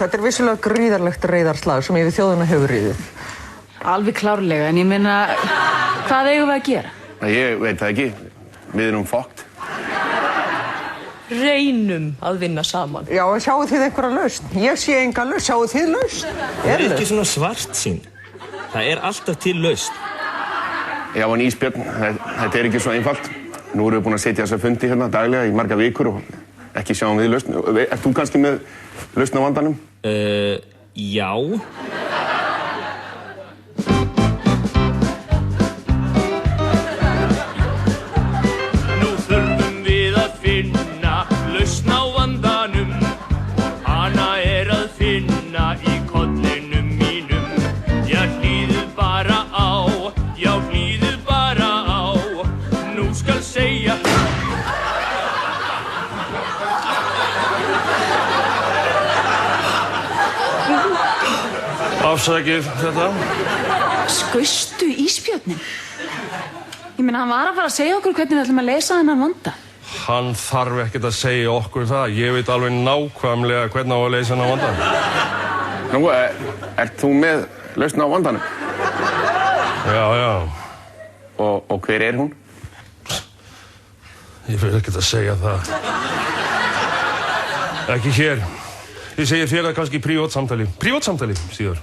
Þetta vissulega gríðarlegt reiðarslag sem yfir þjóðina hefur riðið. Alveg klárlega, en ég meina, hvað eigum við að gera? Ég veit það ekki. Við erum fokkt. Reynum að vinna saman. Já, sjáu þið einhverja lausn? Ég sé enga lausn, sjáu þið lausn? Það er ekki svona svartsýn. Það er alltaf til lausn. Já, en Ísbjörn, þetta er ekki svo einfalt. Nú erum við búin að setja þessa fundi hérna daglega í marga vikur og ekki sjáum við lausn. Ert þú kannski með lausn á vandanum? Já. Nú þurfum við að finna lausn á vandanum. Hana er að finna í kollinum mínum. Já, hlýðið bara á, já, hlýðið bara á. Nú skal segja... Afsakið þetta. Skaustu Ísbjörnin? Ég meina, hann var að fara að segja okkur hvernig við ætlum að leysa þennan vanda. Hann þarf ekkert að segja okkur það. Ég veit alveg nákvæmlega hvernig á að leysa þennan vanda. Nú, ert þú með lausn á vandanum? Já. Og hver er hún? Ég vil ekkert að segja það. Ekki hér. Ég segi þér það kannski í prívatsamtali. Prívatsamtali, síður.